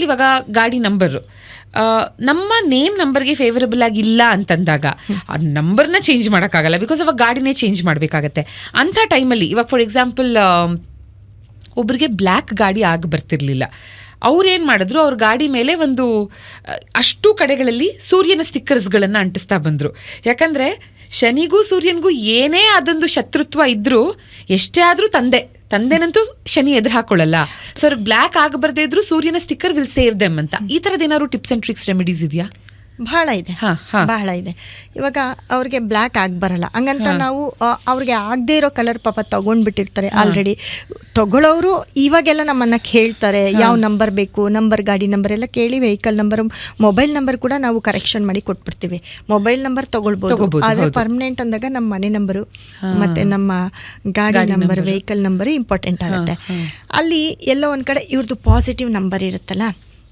ಇವಾಗ ಗಾಡಿ ನಂಬರು ನಮ್ಮ ನೇಮ್ ನಂಬರ್ಗೆ ಫೇವರಬಲ್ ಆಗಿಲ್ಲ ಅಂತಂದಾಗ ಆ ನಂಬರ್ನ ಚೇಂಜ್ ಮಾಡೋಕ್ಕಾಗಲ್ಲ, ಬಿಕಾಸ್ ಅವಾಗ ಗಾಡಿನೇ ಚೇಂಜ್ ಮಾಡಬೇಕಾಗತ್ತೆ. ಅಂಥ ಟೈಮಲ್ಲಿ ಇವಾಗ ಫಾರ್ ಎಕ್ಸಾಂಪಲ್ ಒಬ್ರಿಗೆ ಬ್ಲ್ಯಾಕ್ ಗಾಡಿ ಆಗಿ ಬರ್ತಿರ್ಲಿಲ್ಲ, ಅವ್ರೇನು ಮಾಡಿದ್ರು, ಅವ್ರ ಗಾಡಿ ಮೇಲೆ ಒಂದು ಅಷ್ಟು ಕಡೆಗಳಲ್ಲಿ ಸೂರ್ಯನ ಸ್ಟಿಕ್ಕರ್ಸ್ಗಳನ್ನು ಅಂಟಿಸ್ತಾ ಬಂದರು. ಯಾಕಂದರೆ ಶನಿಗೂ ಸೂರ್ಯನಿಗೂ ಏನೇ ಅದೊಂದು ಶತ್ರುತ್ವ ಇದ್ದರೂ, ಎಷ್ಟೇ ಆದರೂ ತಂದೆನಂತೂ ಶನಿ ಎದುರು ಹಾಕೊಳ್ಳಲ್ಲ. ಸೊ ಅವ್ರಿಗೆ ಬ್ಲ್ಯಾಕ್ ಆಗಬಾರ್ದೇ ಇದ್ರು ಸೂರ್ಯನ ಸ್ಟಿಕ್ಕರ್ ವಿಲ್ ಸೇವ್ ದೆಮ್ ಅಂತ. ಈ ಥರದ್ದು ಏನಾದ್ರು ಟಿಪ್ಸ್ ಆ್ಯಂಡ್ ಟ್ರಿಕ್ಸ್ ರೆಮಿಡೀಸ್ ಇದೆಯಾ? ಬಹಳ ಇದೆ, ಬಹಳ ಇದೆ. ಇವಾಗ ಅವ್ರಿಗೆ ಬ್ಲ್ಯಾಕ್ ಬರಲ್ಲ, ಹಂಗಂತ ನಾವು ಅವ್ರಿಗೆ ಆಗದೆ ಇರೋ ಕಲರ್ ಪಾಪ ತೊಗೊಂಡ್ಬಿಟ್ಟಿರ್ತಾರೆ ಆಲ್ರೆಡಿ. ತಗೊಳ್ಳೋರು ಇವಾಗೆಲ್ಲ ನಮ್ಮನ್ನು ಕೇಳ್ತಾರೆ, ಯಾವ ನಂಬರ್ ಬೇಕು, ಗಾಡಿ ನಂಬರ್ ಎಲ್ಲ ಕೇಳಿ, ವೆಹಿಕಲ್ ನಂಬರ್, ಮೊಬೈಲ್ ನಂಬರ್ ಕೂಡ ನಾವು ಕರೆಕ್ಷನ್ ಮಾಡಿ ಕೊಟ್ಬಿಡ್ತೀವಿ. ಮೊಬೈಲ್ ನಂಬರ್ ತಗೊಳ್ಬೋದು, ಆದರೆ ಪರ್ಮನೆಂಟ್ ಅಂದಾಗ ನಮ್ಮ ಮನೆ ನಂಬರು ಮತ್ತು ನಮ್ಮ ಗಾಡಿ ನಂಬರ್, ವೆಹಿಕಲ್ ನಂಬರ್ ಇಂಪಾರ್ಟೆಂಟ್ ಆಗುತ್ತೆ. ಅಲ್ಲಿ ಎಲ್ಲೋ ಒಂದು ಕಡೆ ಇವ್ರದ್ದು ಪಾಸಿಟಿವ್ ನಂಬರ್ ಇರುತ್ತಲ್ಲ,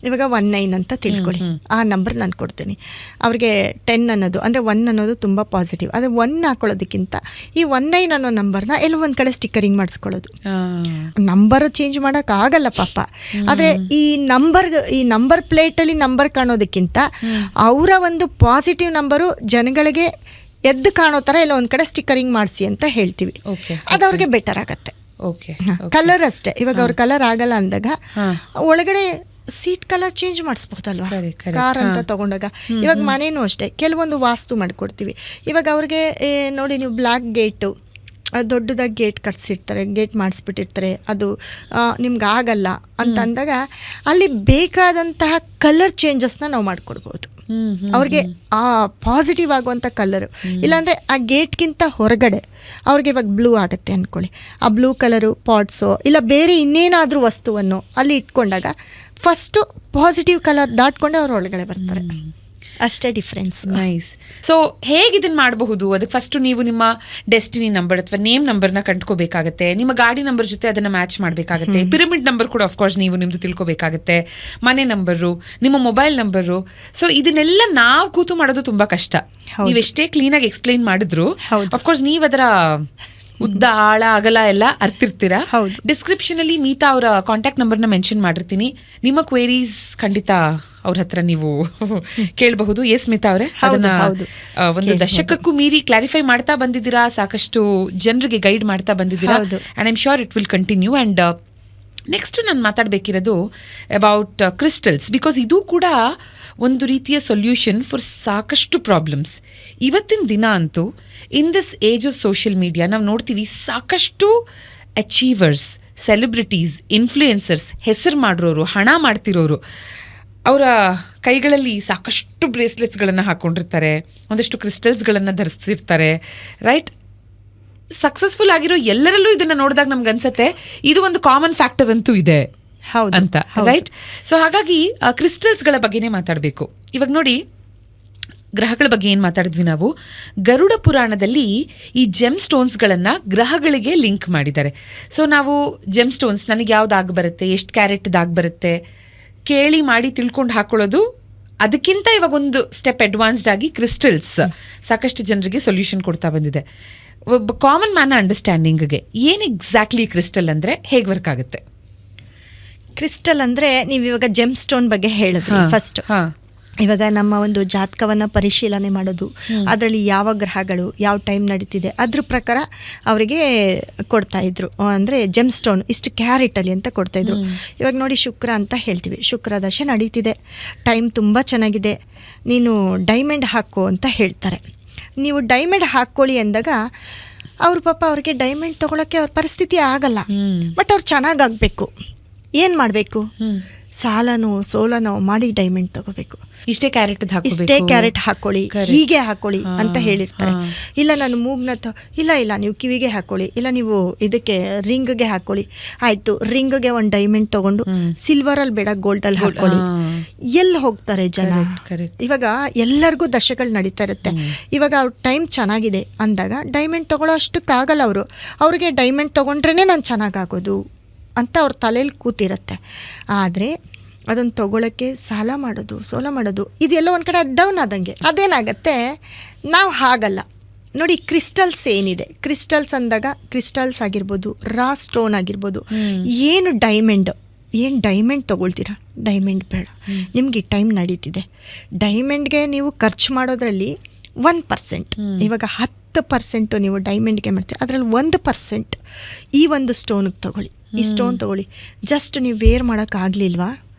ಇವಾಗ 19 ಅಂತ ತಿಳ್ಕೊಳ್ಳಿ, ಆ ನಂಬರ್ ನಾನು ಕೊಡ್ತೀನಿ. ಅವ್ರಿಗೆ 10 ಅನ್ನೋದು ಅಂದರೆ 1 ಅನ್ನೋದು ತುಂಬ ಪಾಸಿಟಿವ್. ಆದರೆ 1 ಹಾಕೊಳ್ಳೋದಕ್ಕಿಂತ ಈ 19 ಅನ್ನೋ ನಂಬರ್ನ ಎಲ್ಲೋ ಒಂದು ಕಡೆ ಸ್ಟಿಕ್ಕರಿಂಗ್ ಮಾಡಿಸ್ಕೊಳ್ಳೋದು. ನಂಬರ್ ಚೇಂಜ್ ಮಾಡೋಕ್ಕಾಗಲ್ಲ ಪಾಪ, ಆದರೆ ಈ ನಂಬರ್ ಪ್ಲೇಟಲ್ಲಿ ನಂಬರ್ ಕಾಣೋದಕ್ಕಿಂತ ಅವರ ಒಂದು ಪಾಸಿಟಿವ್ ನಂಬರು ಜನಗಳಿಗೆ ಎದ್ದು ಕಾಣೋ ಥರ ಎಲ್ಲ ಒಂದು ಕಡೆ ಸ್ಟಿಕ್ಕರಿಂಗ್ ಮಾಡಿಸಿ ಅಂತ ಹೇಳ್ತೀವಿ. ಅದು ಅವ್ರಿಗೆ ಬೆಟರ್ ಆಗತ್ತೆ. ಕಲರ್ ಅಷ್ಟೇ, ಇವಾಗ ಅವ್ರ ಕಲರ್ ಆಗಲ್ಲ ಅಂದಾಗ ಒಳಗಡೆ ಸೀಟ್ ಕಲರ್ ಚೇಂಜ್ ಮಾಡಿಸ್ಬೋದಲ್ವಾ, ಕಾರ್ ಅಂತ ತಗೊಂಡಾಗ. ಇವಾಗ ಮನೇನೂ ಅಷ್ಟೇ, ಕೆಲವೊಂದು ವಾಸ್ತು ಮಾಡಿಕೊಡ್ತೀವಿ. ಇವಾಗ ಅವ್ರಿಗೆ ನೋಡಿ, ನೀವು ಬ್ಲ್ಯಾಕ್ ಗೇಟು, ದೊಡ್ಡದಾಗಿ ಗೇಟ್ ಕಟ್ಸಿರ್ತಾರೆ, ಗೇಟ್ ಮಾಡಿಸ್ಬಿಟ್ಟಿರ್ತಾರೆ, ಅದು ನಿಮ್ಗೆ ಆಗಲ್ಲ ಅಂತ ಅಂದಾಗ ಅಲ್ಲಿ ಬೇಕಾದಂತಹ ಕಲರ್ ಚೇಂಜಸ್ನ ನಾವು ಮಾಡಿಕೊಡ್ಬೋದು ಅವ್ರಿಗೆ, ಆ ಪಾಸಿಟಿವ್ ಆಗುವಂಥ ಕಲರು. ಇಲ್ಲಾಂದರೆ ಆ ಗೇಟ್ಗಿಂತ ಹೊರಗಡೆ ಅವ್ರಿಗೆ ಇವಾಗ ಬ್ಲೂ ಆಗುತ್ತೆ ಅಂದ್ಕೊಳ್ಳಿ, ಆ ಬ್ಲೂ ಕಲರು ಪಾಟ್ಸೋ ಇಲ್ಲ ಬೇರೆ ಇನ್ನೇನಾದರೂ ವಸ್ತುವನ್ನು ಅಲ್ಲಿ ಇಟ್ಕೊಂಡಾಗ ಫಸ್ಟು ಪಾಸಿಟಿವ್ ಕಲರ್ ದಾಟ್ಕೊಂಡೆ ಅವ್ರ ಒಳಗಡೆ ಬರ್ತಾರೆ. ಅಷ್ಟೇ ಡಿಫ್ರೆನ್ಸ್. ನೈಸ್. ಸೊ ಹೇಗೆ ಇದನ್ನು ಮಾಡಬಹುದು? ಅದಕ್ಕೆ ಫಸ್ಟು ನೀವು ನಿಮ್ಮ ಡೆಸ್ಟಿನಿ ನಂಬರ್ ಅಥವಾ ನೇಮ್ ನಂಬರ್ನ ಕಂಡ್ಕೋಬೇಕಾಗತ್ತೆ, ನಿಮ್ಮ ಗಾಡಿ ನಂಬರ್ ಜೊತೆ ಅದನ್ನು ಮ್ಯಾಚ್ ಮಾಡಬೇಕಾಗತ್ತೆ. ಪಿರಮಿಡ್ ನಂಬರ್ ಕೂಡ ಆಫ್ಕೋರ್ಸ್ ನೀವು ನಿಮ್ಮದು ತಿಳ್ಕೊಬೇಕಾಗತ್ತೆ, ಮನೆ ನಂಬರು, ನಿಮ್ಮ ಮೊಬೈಲ್ ನಂಬರು. ಸೊ ಇದನ್ನೆಲ್ಲ ನಾವು ಕೂತು ಮಾಡೋದು ತುಂಬ ಕಷ್ಟ. ನೀವೆಷ್ಟೇ ಕ್ಲೀನಾಗಿ ಎಕ್ಸ್ಪ್ಲೈನ್ ಮಾಡಿದ್ರು ಆಫ್ಕೋರ್ಸ್ ನೀವು ಅದರ ಉದ್ದ ಆಳ ಅಗಲ ಎಲ್ಲ ಅರ್ತಿರ್ತೀರಾ. ಡಿಸ್ಕ್ರಿಪ್ಷನ್ ಅಲ್ಲಿ ಮೀತಾ ಅವರ ಕಾಂಟ್ಯಾಕ್ಟ್ ನಂಬರ್ನ ಮೆನ್ಷನ್ ಮಾಡಿರ್ತೀನಿ. ನಿಮ್ಮ ಕ್ವೇರೀಸ್ ಖಂಡಿತ ಅವ್ರ ಹತ್ರ ನೀವು ಕೇಳಬಹುದು. ಎಸ್ ಮಿತಾ ಅವರೇ, ಅದನ್ನ ಒಂದು ದಶಕಕ್ಕೂ ಮೀರಿ ಕ್ಲಾರಿಫೈ ಮಾಡ್ತಾ ಬಂದಿದ್ದೀರಾ, ಸಾಕಷ್ಟು ಜನರಿಗೆ ಗೈಡ್ ಮಾಡ್ತಾ ಬಂದಿದ್ದೀರಾ, and I am sure it will continue. And next ನಾನು ಮಾತಾಡಬೇಕಿರೋದು ಅಬೌಟ್ ಕ್ರಿಸ್ಟಲ್ಸ್, ಬಿಕಾಸ್ ಇದು ಕೂಡ ಒಂದು ರೀತಿಯ ಸೊಲ್ಯೂಷನ್ ಫಾರ್ ಸಾಕಷ್ಟು ಪ್ರಾಬ್ಲಮ್ಸ್. ಇವತ್ತಿನ ದಿನ ಅಂತೂ in this age of social media ನಾವು ನೋಡ್ತೀವಿ, ಸಾಕಷ್ಟು ಅಚೀವರ್ಸ್, ಸೆಲೆಬ್ರಿಟೀಸ್, ಇನ್ಫ್ಲೂಯೆನ್ಸರ್ಸ್, ಹೆಸರು ಮಾಡಿರೋರು, ಹಣ ಮಾಡ್ತಿರೋರು, ಅವರ ಕೈಗಳಲ್ಲಿ ಸಾಕಷ್ಟು ಬ್ರೇಸ್ಲೆಟ್ಸ್ಗಳನ್ನು ಹಾಕ್ಕೊಂಡಿರ್ತಾರೆ, ಒಂದಷ್ಟು ಕ್ರಿಸ್ಟಲ್ಸ್ಗಳನ್ನು ಧರಿಸಿರ್ತಾರೆ, ರೈಟ್? ಸಕ್ಸಸ್ಫುಲ್ ಆಗಿರೋ ಎಲ್ಲರಲ್ಲೂ ಇದನ್ನು ನೋಡಿದಾಗ ನಮ್ಗೆ ಅನ್ಸುತ್ತೆ ಇದು ಒಂದು ಕಾಮನ್ ಫ್ಯಾಕ್ಟರ್ ಅಂತೂ ಇದೆ ಅಂತ, ರೈಟ್? ಸೊ ಹಾಗಾಗಿ ಕ್ರಿಸ್ಟಲ್ಸ್ಗಳ ಬಗ್ಗೆನೇ ಮಾತಾಡಬೇಕು. ಇವಾಗ ನೋಡಿ, ಗ್ರಹಗಳ ಬಗ್ಗೆ ಏನು ಮಾತಾಡಿದ್ವಿ ನಾವು, ಗರುಡ ಪುರಾಣದಲ್ಲಿ ಈ ಜೆಮ್ ಸ್ಟೋನ್ಸ್ಗಳನ್ನು ಗ್ರಹಗಳಿಗೆ ಲಿಂಕ್ ಮಾಡಿದ್ದಾರೆ. ಸೊ ನಾವು ಜೆಮ್ ಸ್ಟೋನ್ಸ್ ನನಗೆ ಯಾವ್ದು ಬರುತ್ತೆ, ಎಷ್ಟು ಕ್ಯಾರೆಟ್ದಾಗಿ ಬರುತ್ತೆ ಕೇಳಿ ಮಾಡಿ ತಿಳ್ಕೊಂಡು ಹಾಕೊಳ್ಳೋದು, ಅದಕ್ಕಿಂತ ಇವಾಗ ಒಂದು ಸ್ಟೆಪ್ ಅಡ್ವಾನ್ಸ್ಡ್ ಆಗಿ ಕ್ರಿಸ್ಟಲ್ಸ್ ಸಾಕಷ್ಟು ಜನರಿಗೆ ಸೊಲ್ಯೂಷನ್ ಕೊಡ್ತಾ ಬಂದಿದೆ. ಒಬ್ಬ ಕಾಮನ್ ಮ್ಯಾನ್ ಅಂಡರ್ಸ್ಟ್ಯಾಂಡಿಂಗ್ಗೆ ಏನು ಎಕ್ಸಾಕ್ಟ್ಲಿ ಕ್ರಿಸ್ಟಲ್ ಅಂದರೆ ಹೇಗೆ ವರ್ಕ್ ಆಗುತ್ತೆ? ಕ್ರಿಸ್ಟಲ್ ಅಂದರೆ ನೀವು ಇವಾಗ ಜೆಮ್ ಸ್ಟೋನ್ ಬಗ್ಗೆ ಹೇಳಿದ್ರಿ ಫಸ್ಟ್. ಇವಾಗ ನಮ್ಮ ಒಂದು ಜಾತಕವನ್ನು ಪರಿಶೀಲನೆ ಮಾಡೋದು, ಅದರಲ್ಲಿ ಯಾವ ಗ್ರಹಗಳು ಯಾವ ಟೈಮ್ ನಡೀತಿದೆ ಅದ್ರ ಪ್ರಕಾರ ಅವರಿಗೆ ಕೊಡ್ತಾಯಿದ್ರು. ಅಂದರೆ ಜೆಮ್ ಸ್ಟೋನ್ ಇಷ್ಟು ಕ್ಯಾರೆಟಲ್ಲಿ ಅಂತ ಕೊಡ್ತಾಯಿದ್ರು. ಇವಾಗ ನೋಡಿ, ಶುಕ್ರ ಅಂತ ಹೇಳ್ತೀವಿ, ಶುಕ್ರ ದಶ ನಡೀತಿದೆ, ಟೈಮ್ ತುಂಬ ಚೆನ್ನಾಗಿದೆ, ನೀನು ಡೈಮಂಡ್ ಹಾಕು ಅಂತ ಹೇಳ್ತಾರೆ. ನೀವು ಡೈಮಂಡ್ ಹಾಕ್ಕೊಳ್ಳಿ ಅಂದಾಗ ಅವ್ರ ಪಾಪ ಅವ್ರಿಗೆ ಡೈಮಂಡ್ ತೊಗೊಳಕ್ಕೆ ಅವ್ರ ಪರಿಸ್ಥಿತಿ ಆಗಲ್ಲ, ಬಟ್ ಅವ್ರು ಚೆನ್ನಾಗಾಗಬೇಕು. ಏನು ಮಾಡಬೇಕು? ಸಾಲನೋ ಸೋಲನೋ ಮಾಡಿ ಡೈಮಂಡ್ ತಗೋಬೇಕು. ಇಷ್ಟೇ ಕ್ಯಾರೆಟ್ ಹಾಕೊಳ್ಳಿ, ಹೀಗೆ ಹಾಕೊಳ್ಳಿ ಅಂತ ಹೇಳಿರ್ತಾರೆ. ಇಲ್ಲ ನಾನು ಮೂಗ್ನ ಇಲ್ಲ ನೀವು ಕಿವಿಗೆ ಹಾಕೊಳ್ಳಿ, ಇಲ್ಲ ನೀವು ಇದಕ್ಕೆ ರಿಂಗ್ಗೆ ಹಾಕೊಳ್ಳಿ. ಆಯ್ತು, ರಿಂಗ್ಗೆ ಒಂದು ಡೈಮಂಡ್ ತಗೊಂಡು ಸಿಲ್ವರಲ್ಲಿ ಬೇಡ ಗೋಲ್ಡಲ್ಲಿ ಹಾಕೊಳ್ಳಿ. ಎಲ್ಲಿ ಹೋಗ್ತಾರೆ ಜನ? ಇವಾಗ ಎಲ್ಲರಿಗೂ ದಶಗಳು ನಡೀತಾ ಇರುತ್ತೆ. ಇವಾಗ ಅವ್ರ ಟೈಮ್ ಚೆನ್ನಾಗಿದೆ ಅಂದಾಗ ಡೈಮಂಡ್ ತಗೊಳ್ಳೋ ಅಷ್ಟಕ್ಕಾಗಲ್ಲ. ಅವ್ರಿಗೆ ಡೈಮಂಡ್ ತಗೊಂಡ್ರೇ ನಾನು ಚೆನ್ನಾಗಾಗೋದು ಅಂತ ಅವ್ರ ತಲೆಯಲ್ಲಿ ಕೂತಿರುತ್ತೆ. ಆದರೆ ಅದನ್ನು ತೊಗೊಳಕ್ಕೆ ಸಾಲ ಮಾಡೋದು, ಸೋಲ ಮಾಡೋದು, ಇದೆಲ್ಲ ಒಂದು ಕಡೆ ಡೌನ್ ಆದಂಗೆ. ಅದೇನಾಗತ್ತೆ, ನಾವು ಹಾಗಲ್ಲ. ನೋಡಿ, ಕ್ರಿಸ್ಟಲ್ಸ್ ಏನಿದೆ, ಕ್ರಿಸ್ಟಲ್ಸ್ ಅಂದಾಗ ಕ್ರಿಸ್ಟಲ್ಸ್ ಆಗಿರ್ಬೋದು, ರಾ ಸ್ಟೋನ್ ಆಗಿರ್ಬೋದು, ಏನು ಡೈಮಂಡ್ ಏನು ಡೈಮಂಡ್ ತೊಗೊಳ್ತೀರಾ, ಡೈಮಂಡ್ ಬೇಡ, ನಿಮಗೆ ಟೈಮ್ ನಡೀತಿದೆ. ಡೈಮಂಡ್ಗೆ ನೀವು ಖರ್ಚು ಮಾಡೋದ್ರಲ್ಲಿ 1%, ಇವಾಗ 10% ನೀವು ಡೈಮಂಡ್ಗೆ ಮಾಡ್ತೀರಿ, ಅದರಲ್ಲಿ 1% ಈ ಒಂದು ಸ್ಟೋನಿಗೆ ತೊಗೊಳ್ಳಿ. ಈ ಸ್ಟೋನ್ ತೊಗೊಳ್ಳಿ, ಜಸ್ಟ್ ನೀವು ವೇರ್ ಮಾಡೋಕ್ಕಾಗಲಿಲ್ವಾ,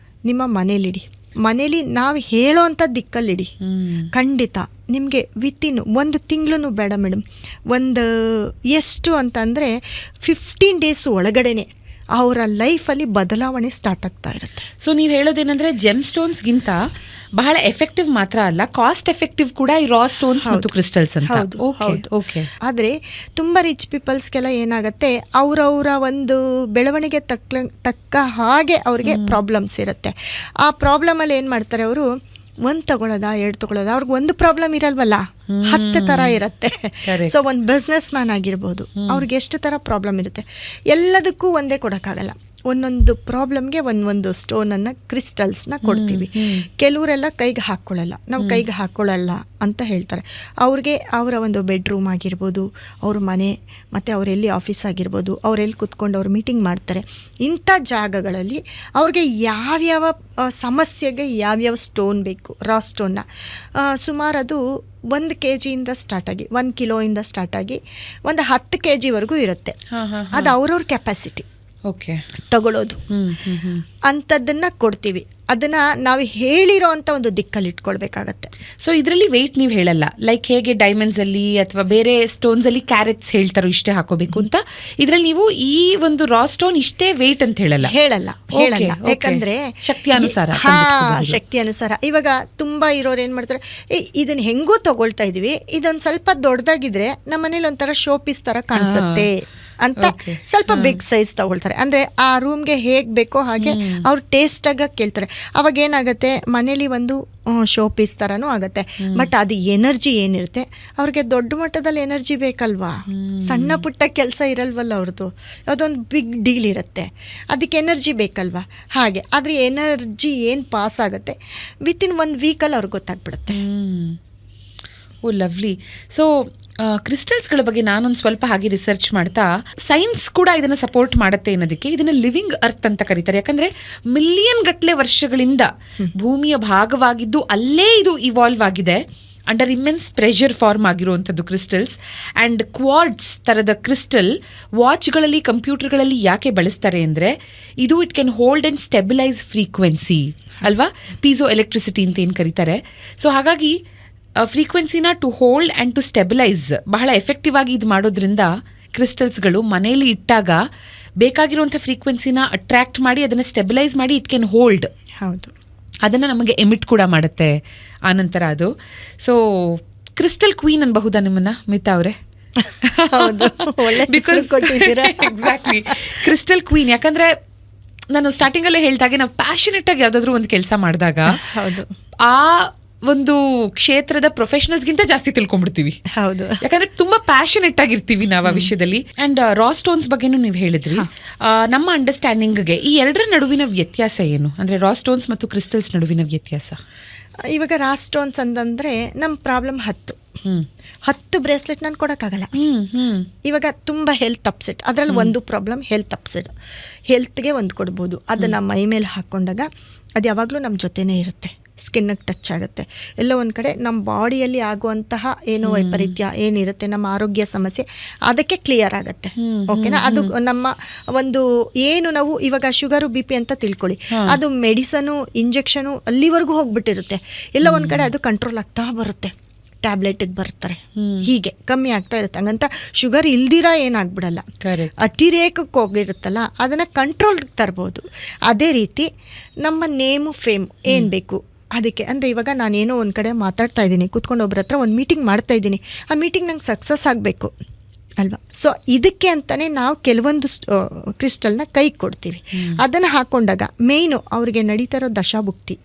ನಿಮ್ಮ ಮನೇಲಿಡಿ, ಮನೇಲಿ ನಾವು ಹೇಳೋ ಅಂಥ ದಿಕ್ಕಲ್ಲಿಡಿ. ಖಂಡಿತ ನಿಮಗೆ ವಿತಿನ್ 1 ತಿಂಗಳು ಬೇಡ ಮೇಡಮ್, ಒಂದು ಎಷ್ಟು ಅಂತಂದರೆ 15 ಡೇಸ್ ಒಳಗಡೆನೆ ಅವರ ಲೈಫಲ್ಲಿ ಬದಲಾವಣೆ ಸ್ಟಾರ್ಟ್ ಆಗ್ತಾ ಇರುತ್ತೆ. ಸೊ ನೀವು ಹೇಳೋದೇನೆಂದರೆ ಜೆಮ್ ಸ್ಟೋನ್ಸ್ಗಿಂತ ಬಹಳ ಎಫೆಕ್ಟಿವ್ ಮಾತ್ರ ಅಲ್ಲ, ಕಾಸ್ಟ್ ಎಫೆಕ್ಟಿವ್ ಕೂಡ ಈ ರಾ ಸ್ಟೋನ್ಸ್ ಮತ್ತು ಕ್ರಿಸ್ಟಲ್ಸ್ ಅಂತ. ಹೌದು. ಆದರೆ ತುಂಬ ರಿಚ್ ಪೀಪಲ್ಸ್ಗೆಲ್ಲ ಏನಾಗುತ್ತೆ, ಅವರವರ ಒಂದು ಬೆಳವಣಿಗೆ ತಕ್ಕ ಹಾಗೆ ಅವ್ರಿಗೆ ಪ್ರಾಬ್ಲಮ್ಸ್ ಇರುತ್ತೆ. ಆ ಪ್ರಾಬ್ಲಮಲ್ಲಿ ಏನು ಮಾಡ್ತಾರೆ ಅವರು, 1 ತಗೊಳ್ಳೋದಾ 2 ತಗೊಳ್ಳೋದಾ, ಅವ್ರಿಗೆ ಒಂದು ಪ್ರಾಬ್ಲಮ್ ಇರಲ್ವಲ್ಲ, 10 ಥರ ಇರುತ್ತೆ. ಸೊ ಒಂದು ಬಿಸ್ನೆಸ್ ಮ್ಯಾನ್ ಆಗಿರ್ಬೋದು, ಅವ್ರಿಗೆ ಎಷ್ಟು ಥರ ಪ್ರಾಬ್ಲಮ್ ಇರುತ್ತೆ, ಎಲ್ಲದಕ್ಕೂ ಒಂದೇ ಕೊಡೋಕ್ಕಾಗಲ್ಲ. ಒಂದೊಂದು ಪ್ರಾಬ್ಲಮ್ಗೆ ಒಂದೊಂದು ಸ್ಟೋನನ್ನು, ಕ್ರಿಸ್ಟಲ್ಸ್ನ ಕೊಡ್ತೀವಿ. ಕೆಲವರೆಲ್ಲ ಕೈಗೆ ಹಾಕ್ಕೊಳ್ಳಲ್ಲ, ನಾವು ಕೈಗೆ ಹಾಕ್ಕೊಳ್ಳಲ್ಲ ಅಂತ ಹೇಳ್ತಾರೆ. ಅವ್ರಿಗೆ ಅವರ ಒಂದು ಬೆಡ್ರೂಮ್ ಆಗಿರ್ಬೋದು, ಅವ್ರ ಮನೆ, ಮತ್ತು ಅವರೆಲ್ಲಿ ಆಫೀಸ್ ಆಗಿರ್ಬೋದು, ಅವರೆಲ್ಲಿ ಕೂತ್ಕೊಂಡು ಅವ್ರು ಮೀಟಿಂಗ್ ಮಾಡ್ತಾರೆ, ಇಂಥ ಜಾಗಗಳಲ್ಲಿ ಅವ್ರಿಗೆ ಯಾವ್ಯಾವ ಸಮಸ್ಯೆಗೆ ಯಾವ್ಯಾವ ಸ್ಟೋನ್ ಬೇಕು, ರಾ ಸ್ಟೋನ್ನ ಸುಮಾರು ಅದು 1 kg ಸ್ಟಾರ್ಟ್ ಆಗಿ 1 ಕಿಲೋಯಿಂದ ಸ್ಟಾರ್ಟ್ ಆಗಿ ಒಂದು 10 kg ಇರುತ್ತೆ. ಅದು ಅವ್ರವ್ರ ಕೆಪಾಸಿಟಿ ತಗೊಳ್ಳೋದು ಅಂಥದ್ದನ್ನು ಕೊಡ್ತೀವಿ. ಅದನ್ನು ನಾವು ಹೇಳಿರೋ ಅಂಥ ಒಂದು ದಿಕ್ಕಲ್ಲಿ ಇಟ್ಕೊಳ್ಬೇಕಾಗತ್ತೆ. ಸೊ ಇದರಲ್ಲಿ ವೆಯ್ಟ್ ನೀವು ಹೇಳಲ್ಲ, ಲೈಕ್ ಹೇಗೆ ಡೈಮಂಡ್ಸಲ್ಲಿ ಅಥವಾ ಬೇರೆ ಸ್ಟೋನ್ಸಲ್ಲಿ ಕ್ಯಾರೆಟ್ಸ್ ಹೇಳ್ತಾರೋ ಇಷ್ಟೇ ಹಾಕೋಬೇಕು ಅಂತ, ಇದರಲ್ಲಿ ನೀವು ಈ ಒಂದು ರಾ ಸ್ಟೋನ್ ಇಷ್ಟೇ ವೆಯ್ಟ್ ಅಂತ ಹೇಳಲ್ಲ. ಯಾಕಂದ್ರೆ ಶಕ್ತಿ ಅನುಸಾರ ಇವಾಗ ತುಂಬ ಇರೋರು ಏನು ಮಾಡ್ತಾರೆ, ಇದನ್ನ ಹೆಂಗೂ ತಗೊಳ್ತಾ ಇದೀವಿ, ಇದೊಂದು ಸ್ವಲ್ಪ ದೊಡ್ಡದಾಗಿದ್ರೆ ನಮ್ಮ ಮನೇಲಿ ಒಂಥರ ಶೋ ಪೀಸ್ ಥರ ಕಾಣಿಸುತ್ತೆ ಅಂತ ಸ್ವಲ್ಪ ಬಿಗ್ ಸೈಜ್ ತಗೊಳ್ತಾರೆ. ಅಂದರೆ ಆ ರೂಮ್ಗೆ ಹೇಗೆ ಬೇಕೋ ಹಾಗೆ ಅವ್ರು ಟೇಸ್ಟಾಗ ಕೇಳ್ತಾರೆ. ಅವಾಗ ಏನಾಗುತ್ತೆ, ಮನೇಲಿ ಒಂದು ಶೋ ಪೀಸ್ ಥರನೂ ಆಗುತ್ತೆ. ಬಟ್ ಅದು ಎನರ್ಜಿ ಏನಿರುತ್ತೆ, ಅವ್ರಿಗೆ ದೊಡ್ಡ ಮಟ್ಟದಲ್ಲಿ ಎನರ್ಜಿ ಬೇಕಲ್ವಾ, ಸಣ್ಣ ಪುಟ್ಟ ಕೆಲಸ ಇರಲ್ವಲ್ಲ ಅವ್ರದ್ದು, ಅದೊಂದು ಬಿಗ್ ಡೀಲ್ ಇರುತ್ತೆ, ಅದಕ್ಕೆ ಎನರ್ಜಿ ಬೇಕಲ್ವಾ. ಹಾಗೆ ಆದರೆ ಎನರ್ಜಿ ಏನು ಪಾಸ್ ಆಗುತ್ತೆ ವಿತಿನ್ 1 ವೀಕಲ್ಲಿ ಅವ್ರಿಗೆ ಗೊತ್ತಾಗ್ಬಿಡುತ್ತೆ. ಓ ಲವ್ಲಿ. ಸೊ ಕ್ರಿಸ್ಟಲ್ಸ್ಗಳ ಬಗ್ಗೆ ನಾನೊಂದು ಸ್ವಲ್ಪ ಹಾಗೆ ರಿಸರ್ಚ್ ಮಾಡ್ತಾ, ಸೈನ್ಸ್ ಕೂಡ ಇದನ್ನು ಸಪೋರ್ಟ್ ಮಾಡುತ್ತೆ ಅನ್ನೋದಕ್ಕೆ ಇದನ್ನು ಲಿವಿಂಗ್ ಅರ್ತ್ ಅಂತ ಕರೀತಾರೆ. ಯಾಕಂದರೆ ಮಿಲಿಯನ್ ಗಟ್ಟಲೆ ವರ್ಷಗಳಿಂದ ಭೂಮಿಯ ಭಾಗವಾಗಿದ್ದು ಅಲ್ಲೇ ಇದು ಇವಾಲ್ವ್ ಆಗಿದೆ. ಅಂಡರ್ ಇಮ್ಮೆನ್ಸ್ ಪ್ರೆಷರ್ ಫಾರ್ಮ್ ಆಗಿರುವಂಥದ್ದು ಕ್ರಿಸ್ಟಲ್ಸ್. ಆ್ಯಂಡ್ ಕ್ವಾರ್ಟ್ಸ್ ಥರದ ಕ್ರಿಸ್ಟಲ್ ವಾಚ್ಗಳಲ್ಲಿ, ಕಂಪ್ಯೂಟರ್ಗಳಲ್ಲಿ ಯಾಕೆ ಬಳಸ್ತಾರೆ ಅಂದರೆ, ಇದು it can hold and stabilise frequency ಅಲ್ವಾ, ಪೀಸೋ ಎಲೆಕ್ಟ್ರಿಸಿಟಿ ಅಂತ ಏನು ಕರೀತಾರೆ. ಸೊ ಹಾಗಾಗಿ ಫ್ರೀಕ್ವೆನ್ಸಿನ to hold and to stabilise ಬಹಳ ಎಫೆಕ್ಟಿವ್ ಆಗಿ ಇದು ಮಾಡೋದ್ರಿಂದ ಕ್ರಿಸ್ಟಲ್ಸ್ಗಳು ಮನೆಯಲ್ಲಿ ಇಟ್ಟಾಗ ಬೇಕಾಗಿರುವಂಥ ಫ್ರೀಕ್ವೆನ್ಸಿನ ಅಟ್ರ್ಯಾಕ್ಟ್ ಮಾಡಿ ಅದನ್ನು ಸ್ಟೆಬಿಲೈಸ್ ಮಾಡಿ ಇಟ್ ಕ್ಯಾನ್ ಹೋಲ್ಡ್. ಹೌದು, ಅದನ್ನು ನಮಗೆ ಎಮಿಟ್ ಕೂಡ ಮಾಡುತ್ತೆ ಆನಂತರ ಅದು. ಸೊ ಕ್ರಿಸ್ಟಲ್ ಕ್ವೀನ್ ಅನ್ಬಹುದಾ ನಿಮ್ಮನ್ನ ಮಿತಾ ಅವರೇ? Exactly, crystal queen. ಯಾಕಂದ್ರೆ ನಾನು ಸ್ಟಾರ್ಟಿಂಗಲ್ಲೇ ಹೇಳ್ದಾಗೆ ನಾವು ಪ್ಯಾಷನೆಟ್ ಆಗಿ ಯಾವುದಾದ್ರೂ ಒಂದು ಕೆಲಸ ಮಾಡಿದಾಗ ಆ ಒಂದು ಕ್ಷೇತ್ರದ ಪ್ರೊಫೆಷನಲ್ಸ್ಗಿಂತ ಜಾಸ್ತಿ ತಿಳ್ಕೊಂಡ್ಬಿಡ್ತೀವಿ. ಹೌದು, ಯಾಕಂದ್ರೆ ತುಂಬಾ ಪ್ಯಾಷನೆಟ್ ಆಗಿರ್ತೀವಿ ನಾವು ಆ ವಿಷಯದಲ್ಲಿ. ಅಂಡ್ ರಾ ಸ್ಟೋನ್ಸ್ ಬಗ್ಗೆನೂ ನೀವು ಹೇಳಿದ್ರಿ. ನಮ್ಮ ಅಂಡರ್ಸ್ಟ್ಯಾಂಡಿಂಗ್ಗೆ ಈ ಎರಡರ ನಡುವಿನ ವ್ಯತ್ಯಾಸ ಏನು, ಅಂದ್ರೆ ರಾ ಸ್ಟೋನ್ಸ್ ಮತ್ತು ಕ್ರಿಸ್ಟಲ್ಸ್ ನಡುವಿನ ವ್ಯತ್ಯಾಸ? ಇವಾಗ ರಾ ಸ್ಟೋನ್ಸ್ ಅಂತಂದ್ರೆ ನಮ್ಮ ಪ್ರಾಬ್ಲಮ್ 10 ಬ್ರೇಸ್ಲೆಟ್ ನಾನು ಕೊಡೋಕ್ಕಾಗಲ್ಲ. ಇವಾಗ ತುಂಬ ಹೆಲ್ತ್ ಅಪ್ಸೆಟ್, ಅದರಲ್ಲಿ ಒಂದು ಪ್ರಾಬ್ಲಮ್ ಹೆಲ್ತ್ ಅಪ್ಸೆಟ್, ಹೆಲ್ತ್ಗೆ ಒಂದು ಕೊಡ್ಬೋದು. ಅದನ್ನು ಮೈ ಮೇಲೆ ಹಾಕ್ಕೊಂಡಾಗ ಅದು ಯಾವಾಗಲೂ ನಮ್ಮ ಜೊತೆನೇ ಇರುತ್ತೆ, ಸ್ಕಿನ್ನಿಗೆ ಟಚ್ ಆಗುತ್ತೆ. ಎಲ್ಲ ಒಂದು ಕಡೆ ನಮ್ಮ ಬಾಡಿಯಲ್ಲಿ ಆಗುವಂತಹ ಏನೋ ವೈಪರೀತ್ಯ ಏನಿರುತ್ತೆ, ನಮ್ಮ ಆರೋಗ್ಯ ಸಮಸ್ಯೆ ಅದಕ್ಕೆ ಕ್ಲಿಯರ್ ಆಗುತ್ತೆ. ಓಕೆನಾ? ಅದು ನಮ್ಮ ಒಂದು ಏನು ನಾವು ಇವಾಗ ಶುಗರು BP ಅಂತ ತಿಳ್ಕೊಳ್ಳಿ, ಅದು ಮೆಡಿಸನು ಇಂಜೆಕ್ಷನು ಅಲ್ಲಿವರೆಗೂ ಹೋಗ್ಬಿಟ್ಟಿರುತ್ತೆ. ಎಲ್ಲ ಒಂದು ಕಡೆ ಅದು ಕಂಟ್ರೋಲ್ ಆಗ್ತಾ ಬರುತ್ತೆ, ಟ್ಯಾಬ್ಲೆಟಿಗೆ ಬರ್ತಾರೆ, ಹೀಗೆ ಕಮ್ಮಿ ಆಗ್ತಾ ಇರುತ್ತೆ. ಹಂಗಂತ ಶುಗರ್ ಇಲ್ದಿರಾ ಏನಾಗ್ಬಿಡಲ್ಲ, ಅತಿರೇಕಕ್ಕೆ ಹೋಗಿರುತ್ತಲ್ಲ ಅದನ್ನು ಕಂಟ್ರೋಲ್ಗೆ ತರ್ಬೋದು. ಅದೇ ರೀತಿ ನಮ್ಮ ನೇಮು ಫೇಮ್ ಏನು ಬೇಕು ಅದಕ್ಕೆ. ಅಂದರೆ ಇವಾಗ ನಾನೇನೋ ಒಂದು ಕಡೆ ಮಾತಾಡ್ತಾ ಇದ್ದೀನಿ, ಕೂತ್ಕೊಂಡು ಒಬ್ಬರ ಹತ್ರ ಒಂದು ಮೀಟಿಂಗ್ ಮಾಡ್ತಾ ಇದ್ದೀನಿ, ಆ ಮೀಟಿಂಗ್ ನಂಗೆ ಸಕ್ಸಸ್ ಆಗಬೇಕು ಅಲ್ವಾ. ಸೊ ಇದಕ್ಕೆ ಅಂತಲೇ ನಾವು ಕೆಲವೊಂದು ಕ್ರಿಸ್ಟಲ್ನ ಕೈ ಕೊಡ್ತೀವಿ. ಅದನ್ನು ಹಾಕ್ಕೊಂಡಾಗ ಮೇಯ್ನು ಅವ್ರಿಗೆ ನಡೀತಾ ಇರೋ ದಶಾಭುಕ್ತಿ,